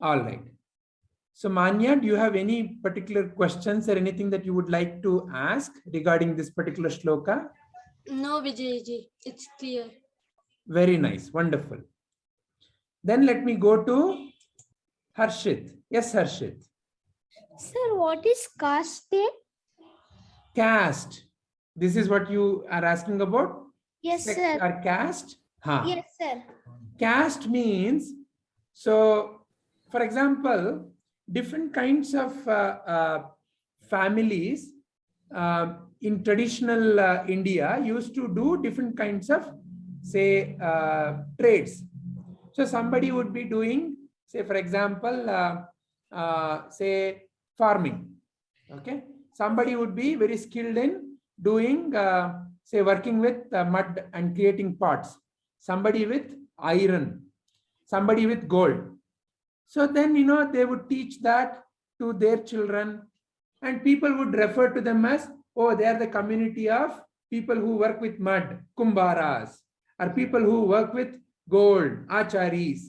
All right. So Manya, do you have any particular questions or anything that you would like to ask regarding this particular shloka? No, Vijayji, it's clear. Very nice. Wonderful. Then let me go to Harshit. Yes, Harshit. Sir, what is caste? Caste. This is what you are asking about? Yes, Sex sir. or caste? Huh. Yes, sir. Caste means, so for example, different kinds of families in traditional India used to do different kinds of, say, trades. So somebody would be doing, say, for example, say, farming. Okay. Somebody would be very skilled in doing, say, working with mud and creating pots. Somebody with iron, somebody with gold. So then, they would teach that to their children, and people would refer to them as, oh, they are the community of people who work with mud, kumbharas, or people who work with gold, acharis.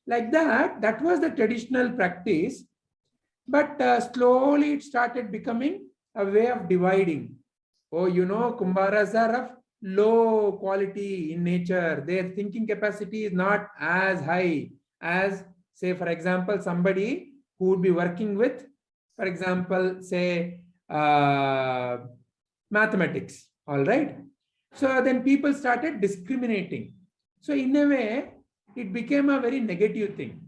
Like that, that was the traditional practice. But slowly it started becoming a way of dividing. Oh, kumbharas are of low quality in nature. Their thinking capacity is not as high as, say, for example, somebody who would be working with, for example, say, mathematics. All right. So then people started discriminating. So in a way, it became a very negative thing.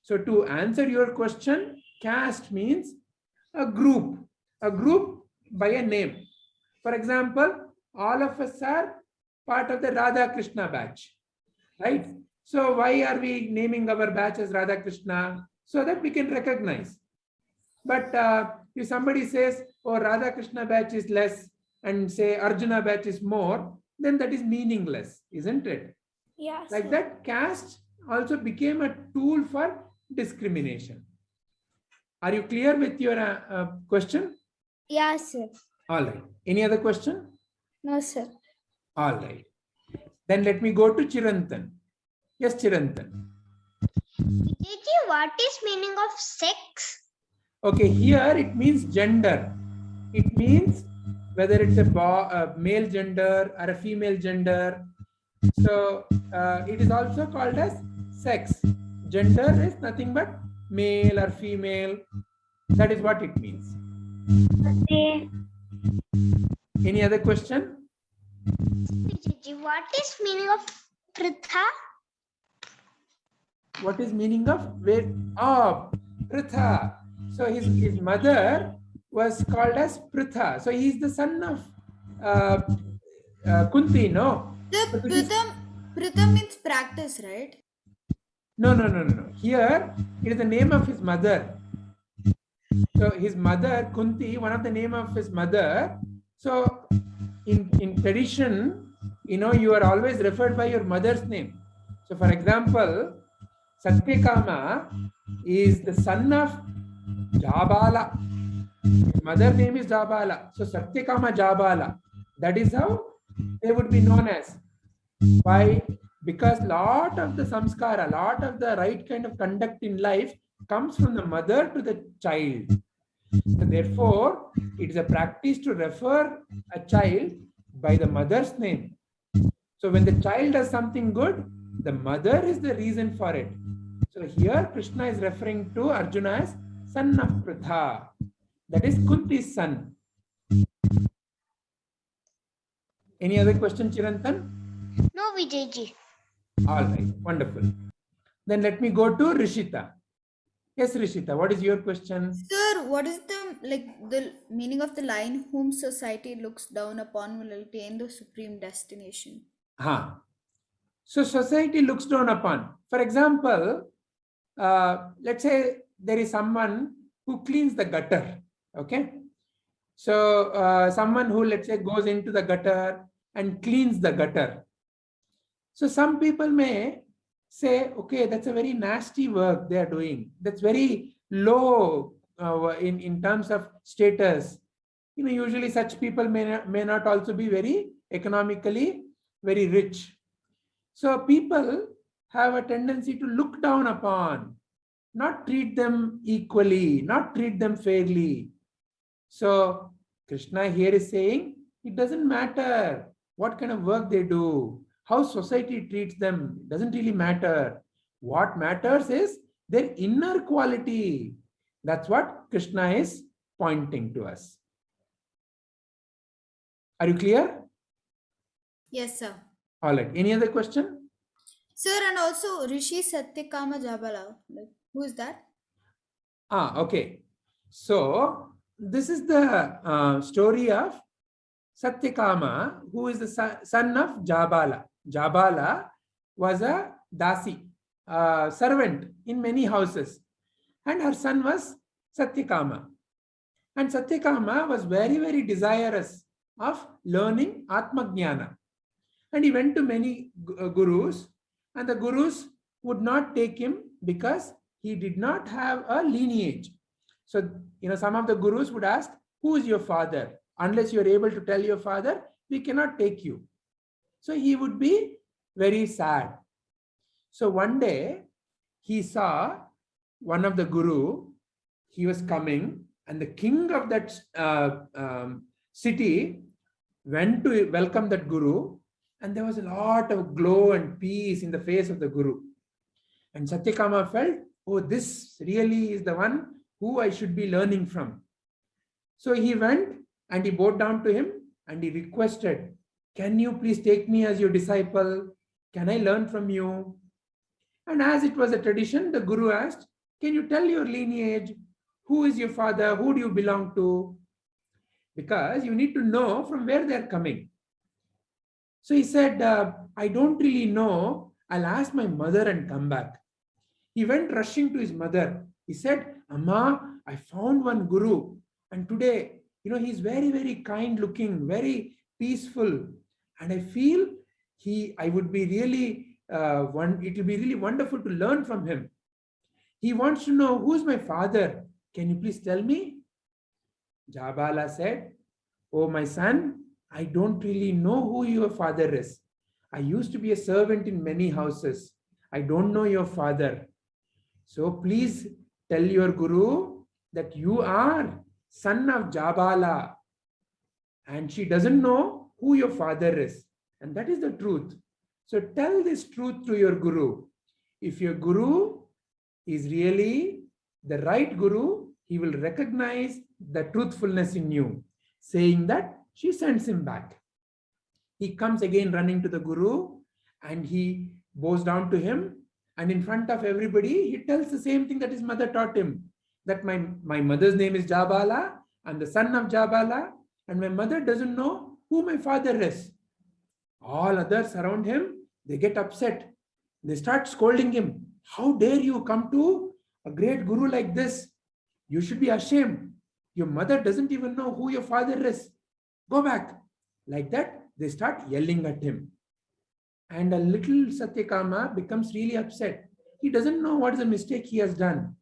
So to answer your question, caste means a group by a name. For example, all of us are part of the Radha Krishna batch, right? So why are we naming our batch as Radha Krishna? So that we can recognize. But if somebody says, oh, Radha Krishna batch is less and say Arjuna batch is more, then that is meaningless, isn't it? Yes. Like that, caste also became a tool for discrimination. Are you clear with your question? Yes, sir. All right. Any other question? No, sir. All right. Then let me go to Chirantan. Yes, Chirantan. What is meaning of sex? Okay, here it means gender. It means whether it's a male gender or a female gender. So it is also called as sex. Gender is nothing but male or female. That is what it means. Okay. Any other question? What is meaning of Prtha? What is meaning of where? Oh, Prtha. So his mother was called as Prtha. So he is the son of Kunti, no? The Prtha means practice, right? No. Here it is the name of his mother. So his mother, Kunti, one of the name of his mother. So in tradition, you are always referred by your mother's name. So for example, Satyakama is the son of Jabala. His mother name is Jabala. So Satyakama Jabala. That is how they would be known as. Why? Because lot of the samskara, lot of the right kind of conduct in life comes from the mother to the child. So therefore, it is a practice to refer a child by the mother's name. So when the child does something good, the mother is the reason for it. So here Krishna is referring to Arjuna as son of Prtha. That is Kunti's son. Any other question, Chirantan? No, Vijayji. All right, wonderful. Then let me go to Rishita. Yes, Rishita, what is your question? Sir, what is the meaning of the line, whom society looks down upon will attain the supreme destination? So society looks down upon. For example, let's say there is someone who cleans the gutter. Okay. So someone who, let's say, goes into the gutter and cleans the gutter. So some people may say, okay, that's a very nasty work they are doing. That's very low in terms of status. Usually such people may not also be very economically very rich. So people have a tendency to look down upon. not treat them equally, not treat them fairly. So Krishna here is saying, it doesn't matter what kind of work they do, how society treats them, doesn't really matter. What matters is their inner quality. That's what Krishna is pointing to us. Are you clear? Yes, sir. All right. Any other question? Sir, and also Rishi Satyakama Jabala. Like, who is that? Okay. So this is the story of Satyakama, who is the son of Jabala. Jabala was a dasi, servant in many houses, and her son was Satyakama. And Satyakama was very, very desirous of learning Atmajnana. And he went to many gurus, and the gurus would not take him because he did not have a lineage. So, some of the gurus would ask, who is your father? Unless you are able to tell your father, we cannot take you. So he would be very sad. So one day he saw one of the guru, he was coming, and the king of that city went to welcome that guru, and there was a lot of glow and peace in the face of the guru. And Satyakama felt, oh, this really is the one who I should be learning from. So he went and he bowed down to him and he requested, can you please take me as your disciple? Can I learn from you? And as it was a tradition, the guru asked, can you tell your lineage? Who is your father? Who do you belong to? Because you need to know from where they are coming. So he said, I don't really know. I'll ask my mother and come back. He went rushing to his mother. He said, Amma, I found one guru. And today, he's very, very kind looking, very peaceful. And I feel I would be really, it will be really wonderful to learn from him. He wants to know, who's my father? Can you please tell me? Jabala said, oh, my son, I don't really know who your father is. I used to be a servant in many houses. I don't know your father. So please tell your guru that you are son of Jabala. And she doesn't know who your father is. And that is the truth. So tell this truth to your guru. If your guru is really the right guru, he will recognize the truthfulness in you. Saying that, she sends him back. He comes again running to the guru and he bows down to him. And in front of everybody, he tells the same thing that his mother taught him. That my mother's name is Jabala. I'm the son of Jabala. And my mother doesn't know who my father is. All others around him, they get upset. They start scolding him. How dare you come to a great guru like this? You should be ashamed. Your mother doesn't even know who your father is. Go back. Like that, they start yelling at him. And a little Satyakama becomes really upset. He doesn't know what is the mistake he has done.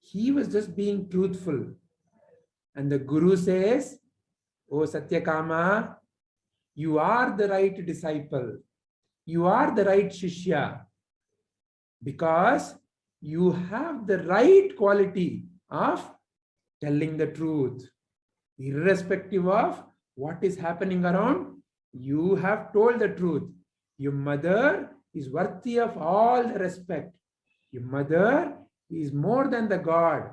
He was just being truthful. And the guru says, oh Satyakama, you are the right disciple. You are the right Shishya. Because you have the right quality of telling the truth. Irrespective of what is happening around, you have told the truth. Your mother is worthy of all the respect. Your mother is more than the God.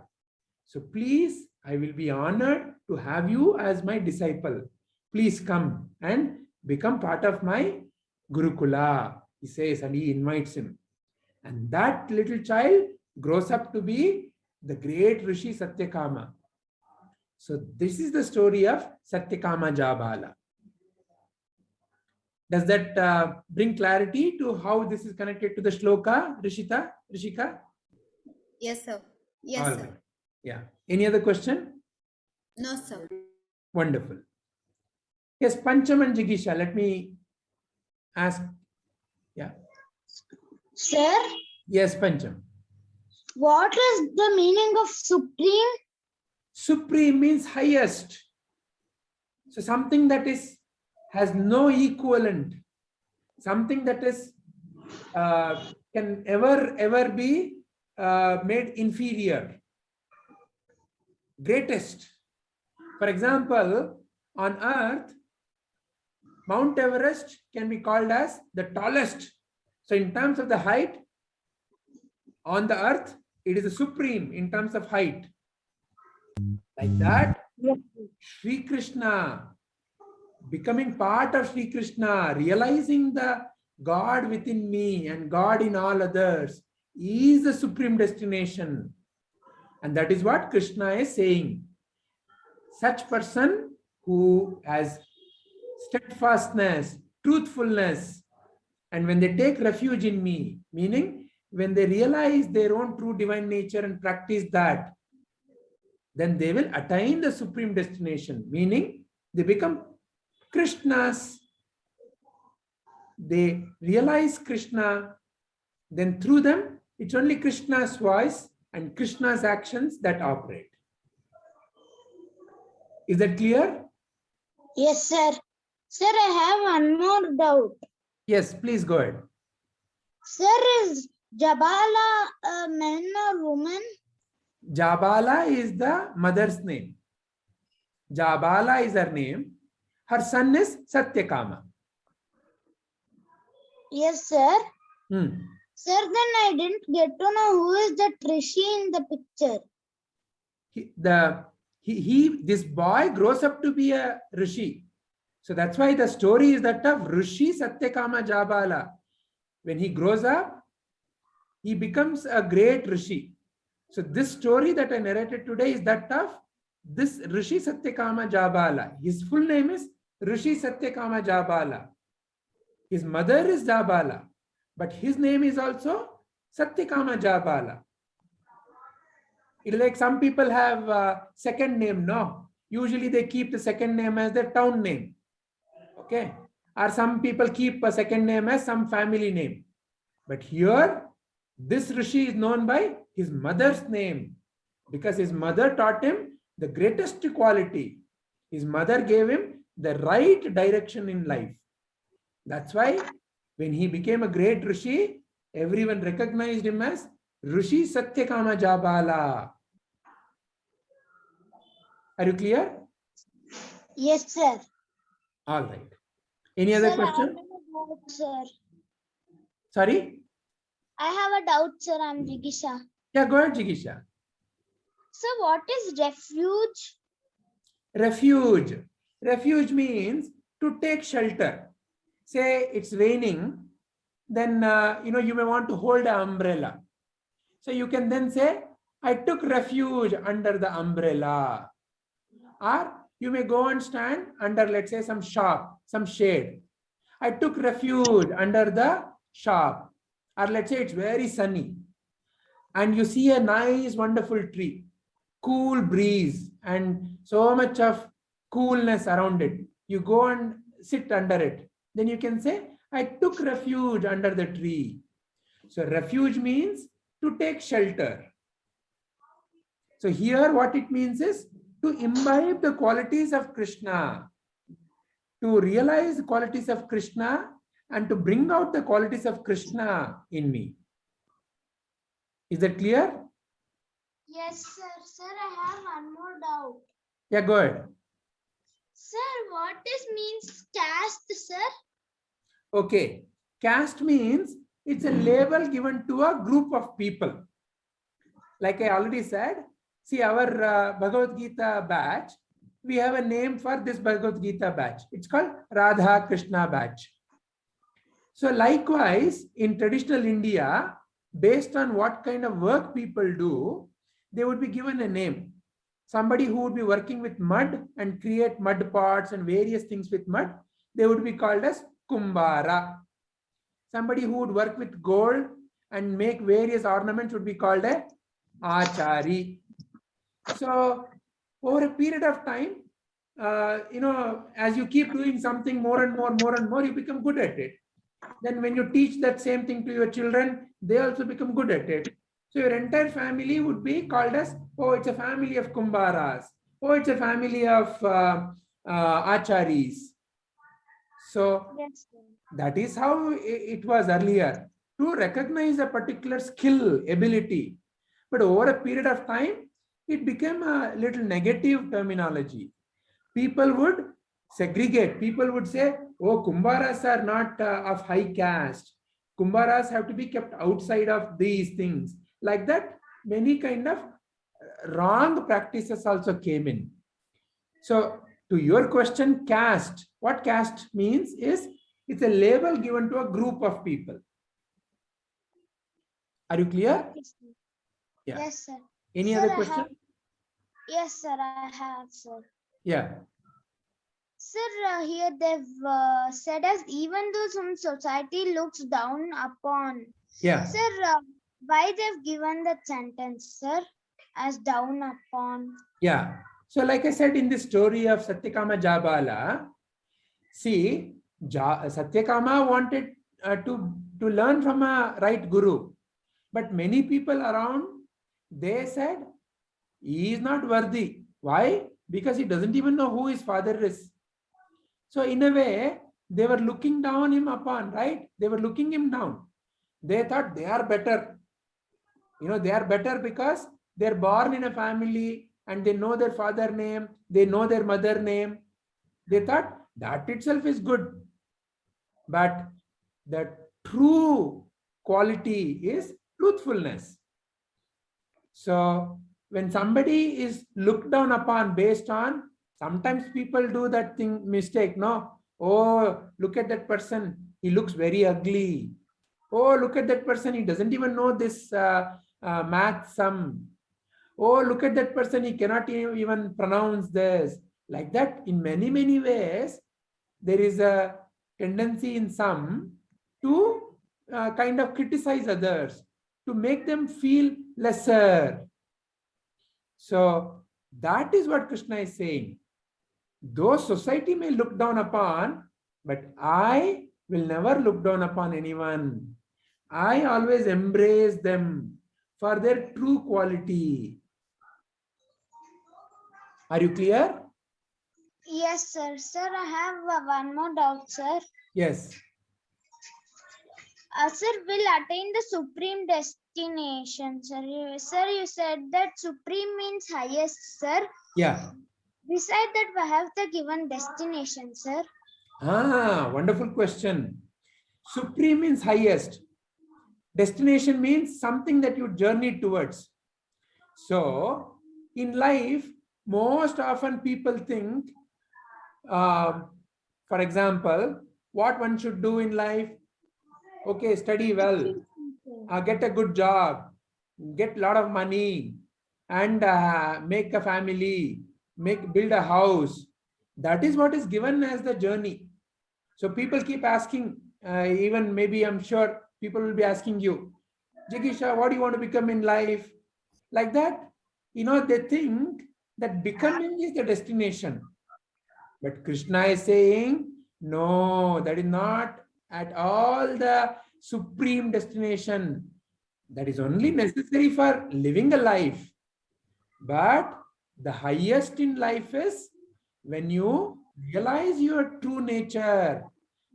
So please, I will be honored to have you as my disciple. Please come and become part of my Gurukula, he says, and he invites him. And that little child grows up to be the great Rishi Satyakama. So this is the story of Satyakama Jabala. Does that bring clarity to how this is connected to the shloka, Rishika? Yes, sir. Yes, All sir. right. Yeah. Any other question? No, sir. Wonderful. Yes, Pancham and Jigisha, let me ask. Yeah. Sir, Yes, Pancham. what is the meaning of supreme? Supreme means highest. So something that has no equivalent. Something that is can ever be made inferior, greatest. For example, on earth, Mount Everest can be called as the tallest. So in terms of the height, on the earth, it is the supreme in terms of height. Like that, Sri Krishna, becoming part of Sri Krishna, realizing the God within me and God in all others is the supreme destination. And that is what Krishna is saying. Such person who has steadfastness, truthfulness, and when they take refuge in me, meaning when they realize their own true divine nature and practice that, then they will attain the supreme destination, meaning they become Krishnas. They realize Krishna, then through them, it's only Krishna's voice and Krishna's actions that operate. Is that clear? Yes, sir. Sir, I have one more doubt. Yes, please go ahead. Sir, is Jabala a man or woman? Jabala is the mother's name. Jabala is her name. Her son is Satyakama. Yes, sir. Hmm. Sir, then I didn't get to know who is that Rishi in the picture. This boy grows up to be a Rishi. So that's why the story is that of Rishi Satyakama Jabala. When he grows up, he becomes a great Rishi. So this story that I narrated today is that of this Rishi Satyakama Jabala. His full name is Rishi Satyakama Jabala. His mother is Jabala, but his name is also Satyakama Jabala. It's like some people have a second name, no? Usually they keep the second name as their town name. Okay? Or some people keep a second name as some family name. But here, this Rishi is known by his mother's name because his mother taught him the greatest quality. His mother gave him the right direction in life. That's why when he became a great Rishi, everyone recognized him as Rishi Satyakama Jabala. Are you clear? Yes, sir. All right. Any other Sir, question? I have a doubt, sir. Sorry? I have a doubt, sir. I'm Jigisha. Yeah, go ahead, Jigisha. Sir, what is refuge? Refuge. Refuge means to take shelter. Say it's raining, then you may want to hold an umbrella. So you can then say, I took refuge under the umbrella. Or you may go and stand under, let's say, some shop, some shade. I took refuge under the shop. Or let's say it's very sunny. And you see a nice, wonderful tree, cool breeze, and so much of coolness around it. You go and sit under it. Then you can say, I took refuge under the tree. So refuge means to take shelter. So here what it means is to imbibe the qualities of Krishna, to realize the qualities of Krishna and to bring out the qualities of Krishna in me. Is that clear? Yes, sir. Sir, I have one more doubt. Yeah, go ahead. Sir, what means caste, sir? Okay. Caste means it's a label given to a group of people. Like I already said, see our Bhagavad Gita batch, we have a name for this Bhagavad Gita batch. It's called Radha Krishna batch. So likewise, in traditional India, based on what kind of work people do, they would be given a name. Somebody who would be working with mud and create mud pots and various things with mud, they would be called as Kumbara. Somebody who would work with gold and make various ornaments would be called a Achari. So over a period of time, as you keep doing something more and more, you become good at it. Then when you teach that same thing to your children, they also become good at it. So your entire family would be called as, oh, it's a family of Kumbaras. Oh, it's a family of Acharis. So Yes, sir. that is how it was earlier. To recognize a particular skill, ability, But over a period of time, it became a little negative terminology. People would segregate. People would say, oh, Kumbharas are not of high caste. Kumbharas have to be kept outside of these things. Like that, many kind of wrong practices also came in. So to your question, caste, what caste means is it's a label given to a group of people. Are you clear? Yes, sir. Yeah. Yes, sir. Any Sir, other I question? have- Yes, sir, I have, sir. Yeah. Sir, here they've said as even though some society looks down upon. Yeah. Sir, why they've given that sentence, sir, as down upon? Yeah. So like I said in the story of Satyakama Jabala, see, Satyakama wanted to learn from a right guru. But many people around, they said, he is not worthy. Why? Because he doesn't even know who his father is. So in a way, they were looking down him upon, right? They were looking him down. They thought they are better. They are better because they're born in a family and they know their father name, they know their mother name. They thought that itself is good. But the true quality is truthfulness. So when somebody is looked down upon based on, sometimes people do that thing mistake, no? Oh, look at that person, he looks very ugly. Oh, look at that person, he doesn't even know this math sum. Oh, look at that person, he cannot even pronounce this. Like that, in many, many ways, there is a tendency in some to kind of criticize others, to make them feel lesser. So that is what Krishna is saying. Though society may look down upon, but I will never look down upon anyone. I always embrace them for their true quality. Are you clear? Yes, sir. Sir, I have one more doubt, sir. Yes. Sir, will attain the supreme destination, sir. Sir, you said that supreme means highest, sir. Yeah. Beside that, we have the given destination, sir. Wonderful question. Supreme means highest. Destination means something that you journey towards. So, in life, most often people think, for example, what one should do in life. Okay, study well, get a good job, get a lot of money, and make a family, build a house. That is what is given as the journey. So people keep asking, even maybe I'm sure people will be asking you, Jigisha, what do you want to become in life? Like that, they think that becoming is the destination. But Krishna is saying, no, that is not at all the supreme destination. That is only necessary for living a life. But the highest in life is when you realize your true nature,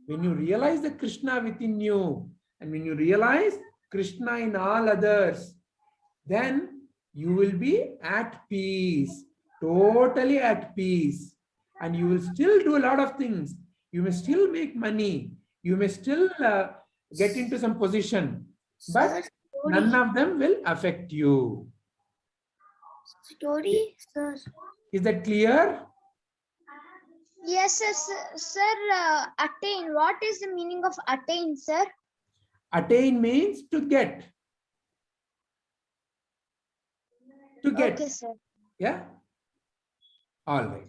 when you realize the Krishna within you, and when you realize Krishna in all others, then you will be at peace, totally at peace. And you will still do a lot of things. You may still make money. You may still get into some position. But none of them will affect you. Story, sir. Is that clear? Yes, sir. Sir, attain. What is the meaning of attain, sir? Attain means to get. To get. Okay, sir. Yeah? All right.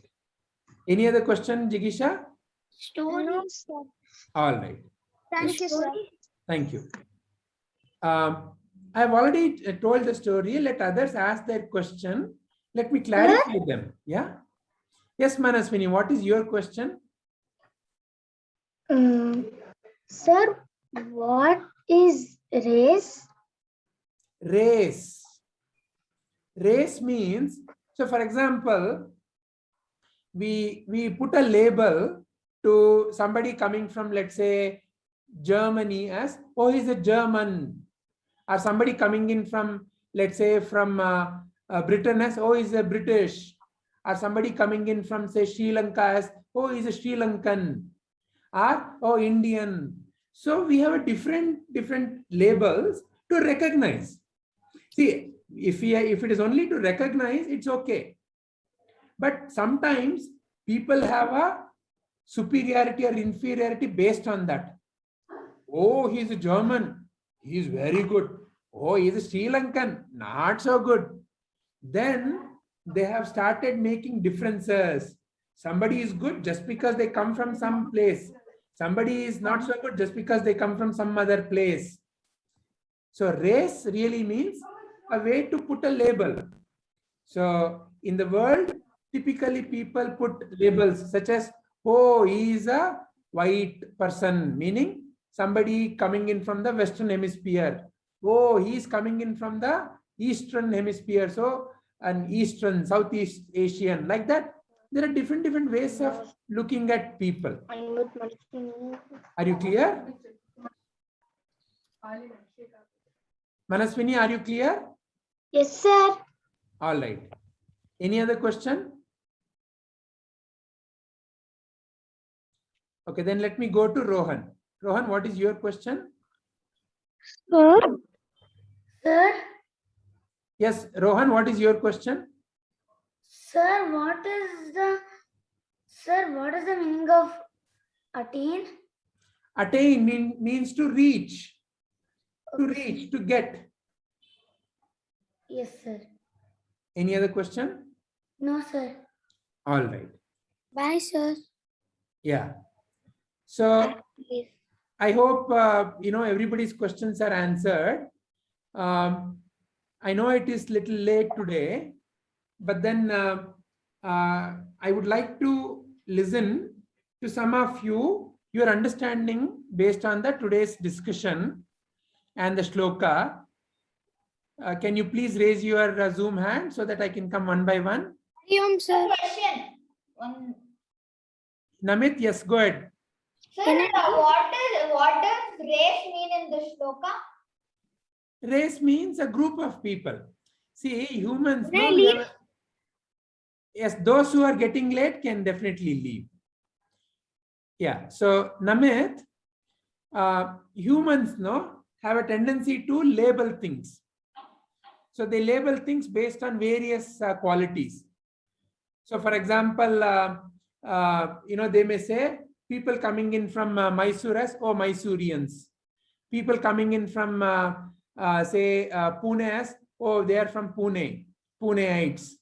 Any other question, Jigisha? Story. No, sir. All right. Thank you, sir. Thank you. I've already told the story. Let others ask their question. Let me clarify them. Yeah? Yes, Manaswini, what is your question? Sir, what is race? Race. Race means, so for example, we put a label to somebody coming from, let's say, Germany as, oh, he's a German. Or somebody coming in from let's say from Britain as, oh, he's a British, or somebody coming in from, say, Sri Lanka as, oh, he's a Sri Lankan, or, oh, Indian. So we have a different labels to recognize. See, if it is only to recognize, it's okay. But sometimes people have a superiority or inferiority based on that. Oh, he's a German, he's very good. Oh, he's a Sri Lankan, not so good. Then they have started making differences. Somebody is good just because they come from some place. Somebody is not so good just because they come from some other place. So race really means a way to put a label. So in the world, typically people put labels such as, oh, he is a white person, meaning somebody coming in from the Western Hemisphere. Oh, he is coming in from the Eastern Hemisphere. So an Eastern, Southeast Asian, like that. There are different ways of looking at people. Are you clear? Manaswini, are you clear? Yes, sir. All right. Any other question? Okay, then let me go to Rohan. Rohan, what is your question? Sir. Sir. Yes, Rohan, what is your question? Sir, what is the meaning of attain? Attain means to reach, to get. Yes, sir. Any other question? No, sir. All right. Bye, sir. Yeah. So I hope everybody's questions are answered. I know it is little late today, but then I would like to listen to some of you, your understanding based on the today's discussion and the shloka. Can you please raise your Zoom hand so that I can come one by one? Sir. Question. Namit, yes, go ahead. Sir, what does race mean in the shloka? Race means a group of people. See, humans. Can I leave? Yes, those who are getting late can definitely leave. Yeah. So, Namit, humans have a tendency to label things. So they label things based on various qualities. So, for example, they may say people coming in from Mysore as, oh, Mysoreans. People coming in from say Pune as, oh, they are from Pune, Puneites,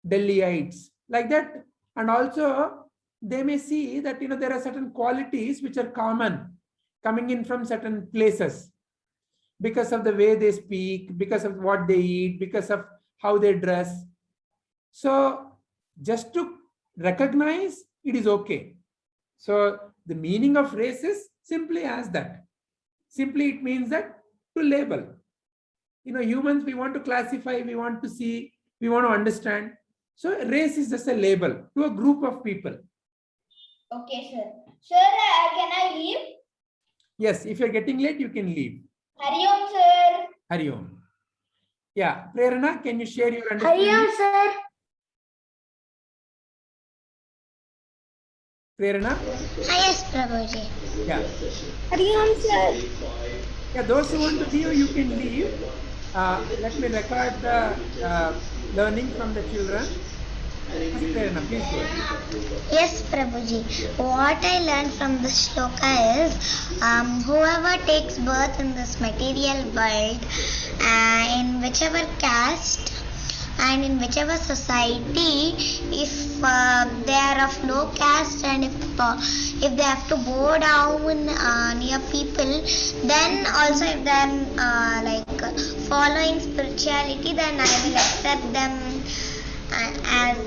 Delhiites, like that. And also they may see that there are certain qualities which are common coming in from certain places because of the way they speak, because of what they eat, because of how they dress. So just to recognize it is okay. So the meaning of race is simply as that. Simply it means that to label. Humans, we want to classify, we want to see, we want to understand. So race is just a label to a group of people. Okay, sir. Sir, can I leave? Yes, if you're getting late, you can leave. Hari Om, sir. Hari Om. Yeah, Prerana, can you share your understanding? Hari Om, sir. Prerana? Yes, Prabhuji. Yeah. Hari Om, sir. Yeah, those who want to leave, you can leave. Let me record the learning from the children. Prerana, please go ahead. Yes, Prabhuji. What I learned from this shloka is whoever takes birth in this material world, in whichever caste and in whichever society, if they are of low caste and if they have to bow down near people, then also if they are following spirituality, then I will accept them as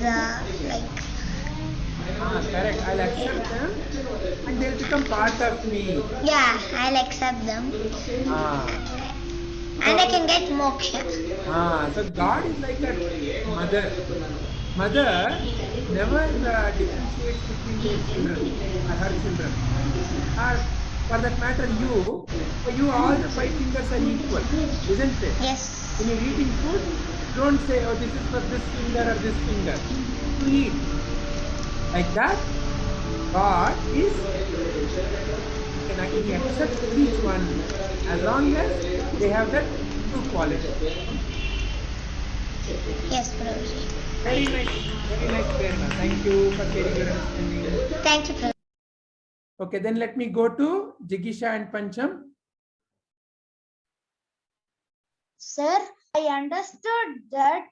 correct. I'll accept them and they'll become part of me. yeah, I'll accept them and I can get moksha. So God is like a mother. Mother never differentiates between his children or her children. for that matter, for you all the 5 fingers are equal, isn't it? Yes. When you're eating food, don't say, oh, this is for this finger or this finger. You eat. Like that, God is, He accepts each one as long as they have that true quality. Yes, Prabhuji. Very nice, Prerna. Thank you for sharing your understanding. Thank you, Prabhuji. Okay, then let me go to Jigisha and Pancham. Sir, I understood that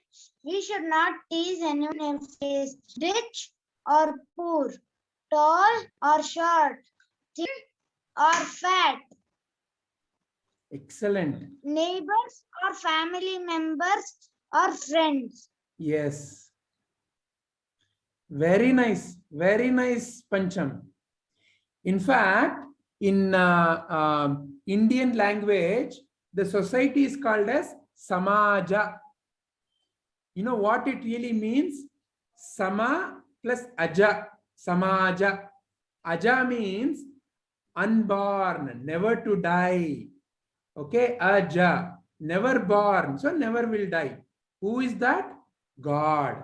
we should not tease anyone if he is rich or poor, tall or short, thin or fat, Excellent. neighbors or family members or friends. Yes. Very nice, Pancham. In fact, in Indian language, the society is called as Samaja. You know what it really means? Sama plus Aja, Samaja. Aja means unborn, never to die. Okay, Aja, never born, so never will die. Who is that? God.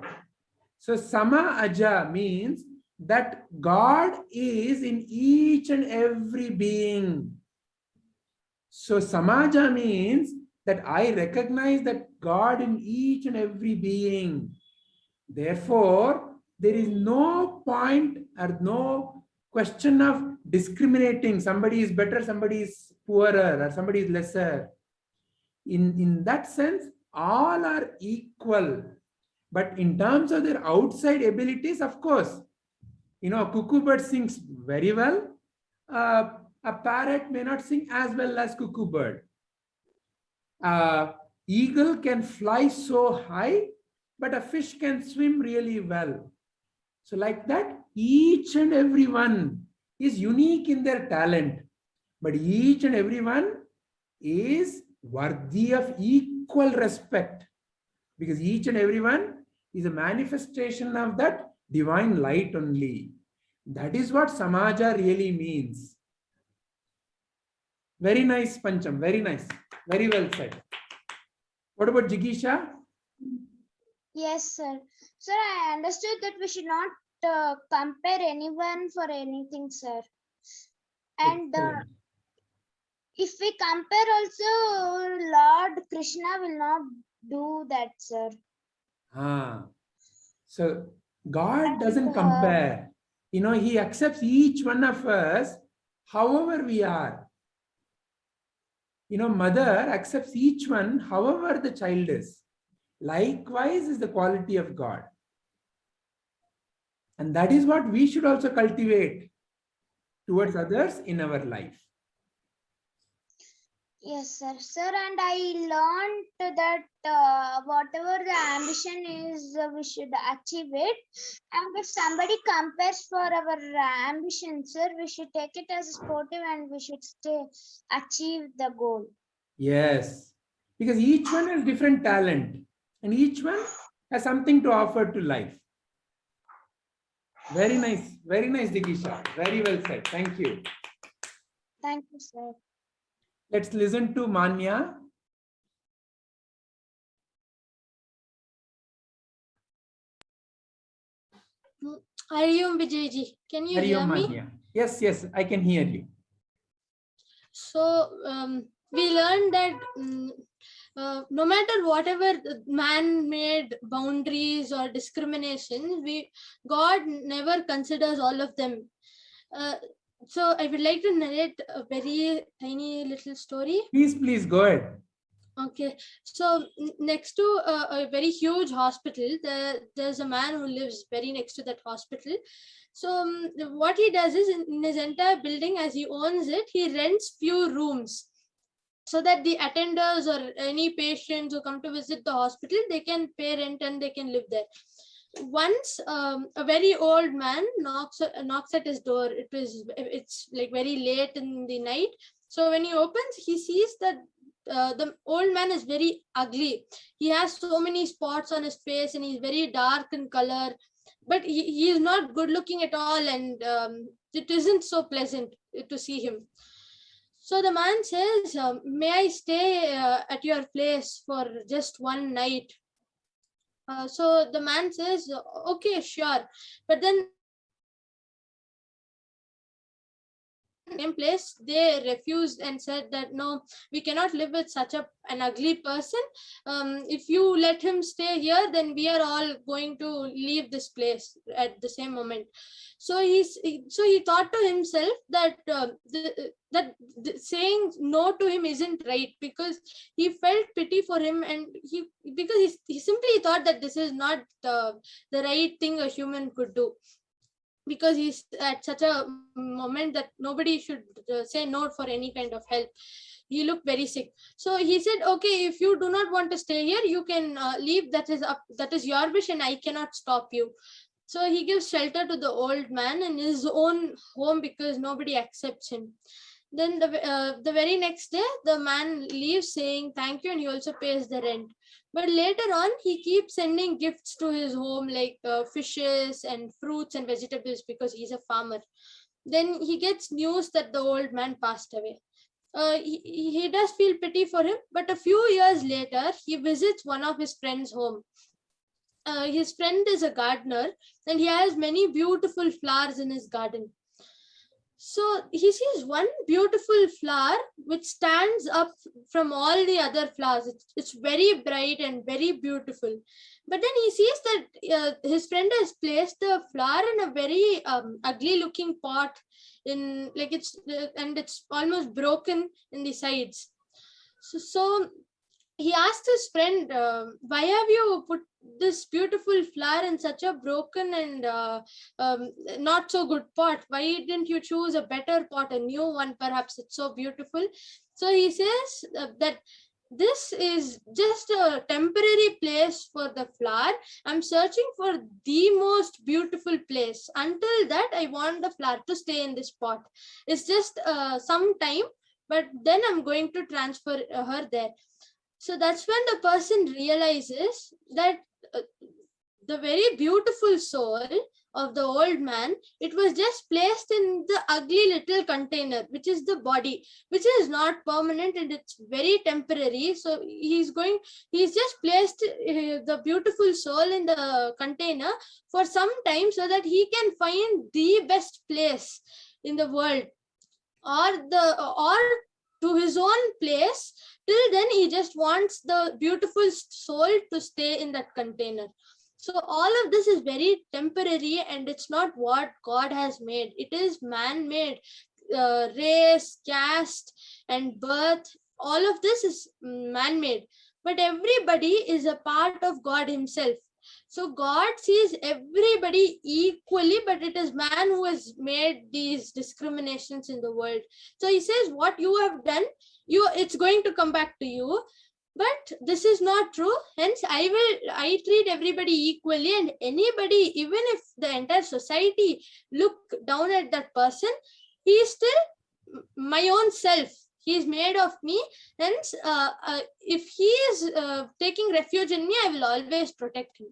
So Sama Aja means that God is in each and every being. So Samaja means that I recognize that God in each and every being. Therefore, there is no point or no question of discriminating. Somebody is better, somebody is poorer, or somebody is lesser. In that sense, all are equal. But in terms of their outside abilities, of course, a cuckoo bird sings very well. A parrot may not sing as well as cuckoo bird. Eagle can fly so high, but a fish can swim really well. So like that, each and every one is unique in their talent, but each and every one is worthy of equal respect, because each and every one is a manifestation of that divine light only. That is what Samaja really means. Very nice, Pancham. Very nice. Very well said. What about Jigisha? Yes, sir. Sir, I understood that we should not compare anyone for anything, sir. And if we compare also, Lord Krishna will not do that, sir. So God doesn't compare. He accepts each one of us however we are. Mother accepts each one however the child is. Likewise is the quality of God. And that is what we should also cultivate towards others in our life. Yes, sir. Sir, and I learned that whatever the ambition is, we should achieve it. And if somebody compares for our ambition, sir, we should take it as a sportive and we should achieve the goal. Yes, because each one has different talent and each one has something to offer to life. Very nice, Jigisha. Very well said. Thank you. Thank you, sir. Let's listen to Manya. Hariyom Vijayji, can you hear me? Manya. Yes, I can hear you. So we learned that no matter whatever man-made boundaries or discriminations, God never considers all of them. So I would like to narrate a very tiny little story. Please go ahead. Okay, so next to a very huge hospital, there's a man who lives very next to that hospital. So what he does is, in his entire building, as he owns it, he rents few rooms so that the attenders or any patients who come to visit the hospital, they can pay rent and they can live there. Once a very old man knocks at his door. It's like very late in the night. So when he opens, he sees that the old man is very ugly. He has so many spots on his face and he's very dark in color, but he is not good looking at all, and it isn't so pleasant to see him. So the man says, may I stay at your place for just one night? So the man says, okay, sure. But then same place, they refused and said that no, we cannot live with such an ugly person. If you let him stay here, then we are all going to leave this place at the same moment. So he thought to himself that saying no to him isn't right, because he felt pity for him, and because he simply thought that this is not the right thing a human could do, because he's at such a moment that nobody should say no for any kind of help. He looked very sick. So he said, okay, if you do not want to stay here, you can leave. That is your wish, and I cannot stop you. So he gives shelter to the old man in his own home, because nobody accepts him. Then the very next day, the man leaves saying thank you, and he also pays the rent. But later on, he keeps sending gifts to his home, like fishes and fruits and vegetables, because he's a farmer. Then he gets news that the old man passed away. He does feel pity for him, but a few years later, he visits one of his friends' home. His friend is a gardener, and he has many beautiful flowers in his garden. So he sees one beautiful flower which stands up from all the other flowers. It's very bright and very beautiful. But then he sees that his friend has placed the flower in a very ugly looking pot, and it's almost broken in the sides. So he asked his friend, why have you put this beautiful flower in such a broken and not so good pot? Why didn't you choose a better pot, a new one? Perhaps it's so beautiful. So he says that this is just a temporary place for the flower. I'm searching for the most beautiful place. Until that, I want the flower to stay in this pot. It's just some time, but then I'm going to transfer her there. So that's when the person realizes that the very beautiful soul of the old man, it was just placed in the ugly little container, which is the body, which is not permanent and it's very temporary. So he's just placed the beautiful soul in the container for some time, so that he can find the best place in the world, or to his own place. Till then, he just wants the beautiful soul to stay in that container. So all of this is very temporary, and it's not what God has made. It is man-made. Race, caste, and birth, all of this is man-made. But everybody is a part of God himself. So God sees everybody equally, but it is man who has made these discriminations in the world. So he says, what you have done, it's going to come back to you. But this is not true. Hence, I treat everybody equally, and anybody, even if the entire society look down at that person, he is still my own self. He is made of me. Hence, if he is taking refuge in me, I will always protect him.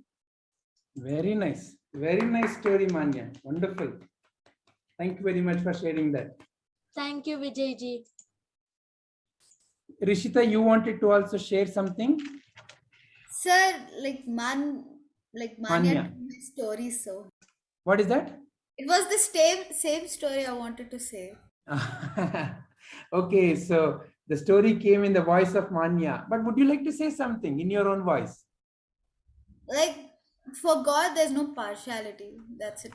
Very nice story, Manya. Wonderful. Thank you very much for sharing that. Thank you, Vijayji. Rishita, you wanted to also share something? Sir, Manya Manya. story, so. What is that? It was the same story I wanted to say. Okay, so the story came in the voice of Manya. But would you like to say something in your own voice? For God, there's no partiality. That's it.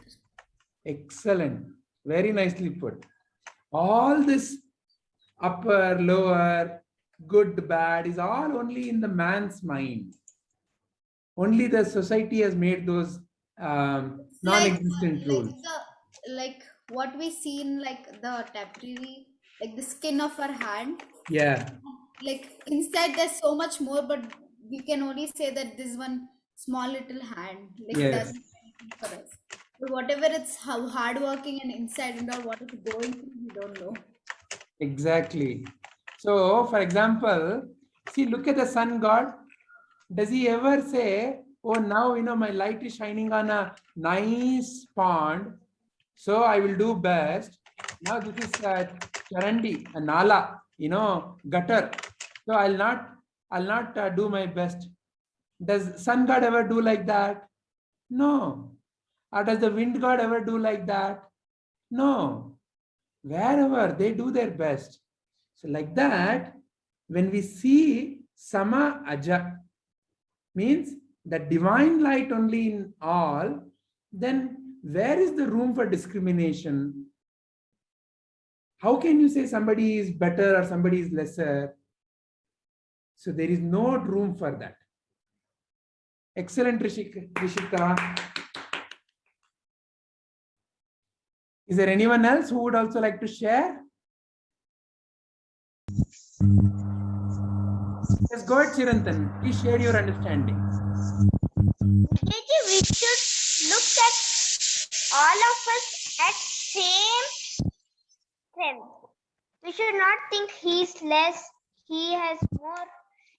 Excellent. Very nicely put. All this upper, lower, good, bad is all only in the man's mind. Only the society has made those non-existent rules. What we see in the temporary, the skin of our hand. Yeah. Inside there's so much more, but we can only say that this one small little hand. Yes. Doesn't do for us. But whatever it's how hardworking and inside and all what it's going through, we don't know. Exactly. So, for example, see, look at the sun god. Does he ever say, oh, now, my light is shining on a nice pond, so I will do best. Now this is Charandi, a nala, gutter. So I'll not do my best. Does sun god ever do like that? No. Or does the wind god ever do like that? No. Wherever they do their best. So like that, when we see sama aja, means the divine light only in all, then where is the room for discrimination? How can you say somebody is better or somebody is lesser? So there is no room for that. Excellent, Rishika. Is there anyone else who would also like to share? Yes, go ahead, Chirantan. Please share your understanding. We should look at all of us at same strength. We should not think he's less, he has more,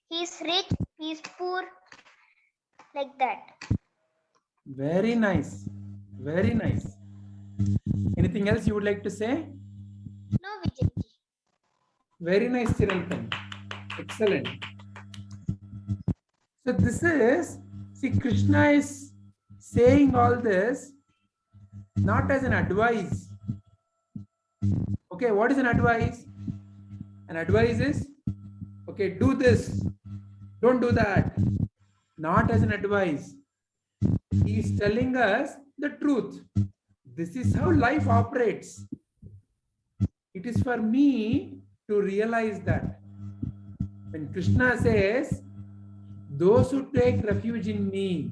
he's rich, he's poor, like that. Very nice. Very nice. Anything else you would like to say? No, Vijayji. Very nice, Chirantan. Excellent. So this is, see, Krishna is saying all this not as an advice. Okay, what is an advice? An advice is, okay, do this, don't do that. Not as an advice. He is telling us the truth. This is how life operates. It is for me to realize that. When Krishna says, those who take refuge in me,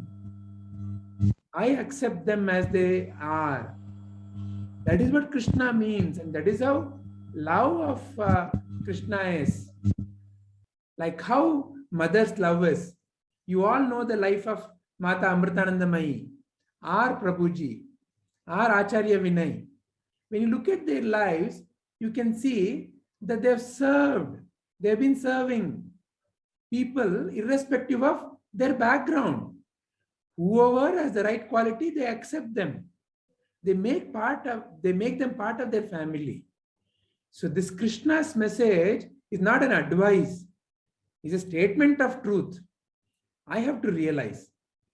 I accept them as they are. That is what Krishna means, and that is how love of Krishna is. Like how mother's love is. You all know the life of Mata Amritanandamayi, our Prabhuji, our Acharya Vinay. When you look at their lives, you can see that they have served. They have been serving people irrespective of their background. Whoever has the right quality, they accept them. They make them part of their family. So this Krishna's message is not an advice. It's a statement of truth. I have to realize.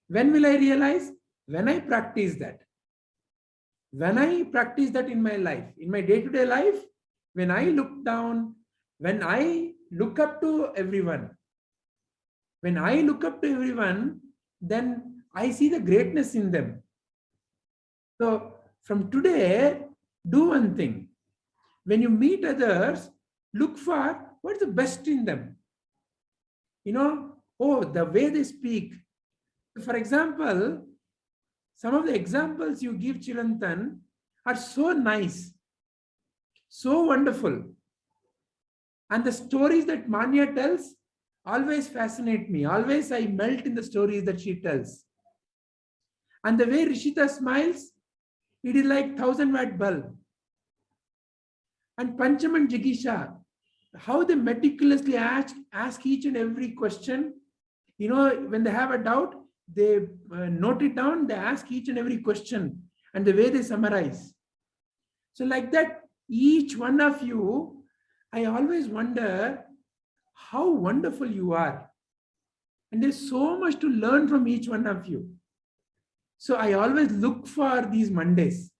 When will I realize? When I practice that. When I practice that in my life, in my day-to-day life, when I look down, when I look up to everyone, when I look up to everyone, then I see the greatness in them. So from today, do one thing. When you meet others, look for what's the best in them. The way they speak. For example, some of the examples you give, Chirantan, are so nice, so wonderful. And the stories that Manya tells always fascinate me. Always I melt in the stories that she tells. And the way Rishita smiles, it is like 1,000-watt bulb. And Pancham and Jigisha, how they meticulously ask each and every question. When they have a doubt, they note it down, they ask each and every question, and the way they summarize. So like that, each one of you, I always wonder how wonderful you are. And there's so much to learn from each one of you. So I always look for these Mondays.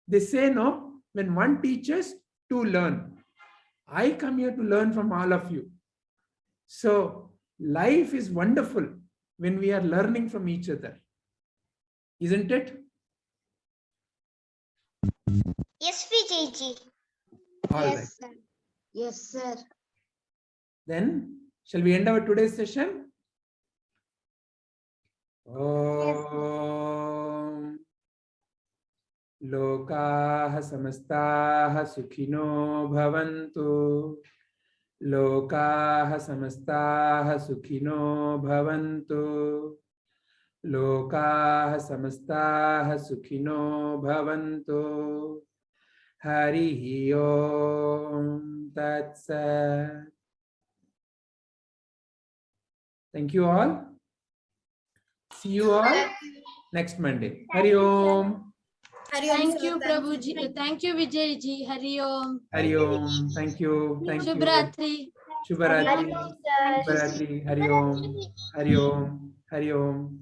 They say, no, when one teaches, two learn. I come here to learn from all of you. So life is wonderful when we are learning from each other. Isn't it? Yes, Vijayji. All Yes, right. sir. Yes, sir. Then, shall we end our today's session? Om Lokaha Samastaha Sukhino Bhavantu. Lokaha Samastaha Sukhino Bhavantu. Lokaha Samastaha Sukhino Bhavantu. Harihi Om Tat Sat. Thank you all. See you all next Monday. Hari Om. Hari Om, Thank sir. you, Thank Prabhuji. Thank you, Vijay ji. Hari Om. Hari Om. Thank you. Thank you. Shubhratri. Shubharatri. Hari Om, sir. Shubharatri. Hari Om. Hari Om. Hari Om.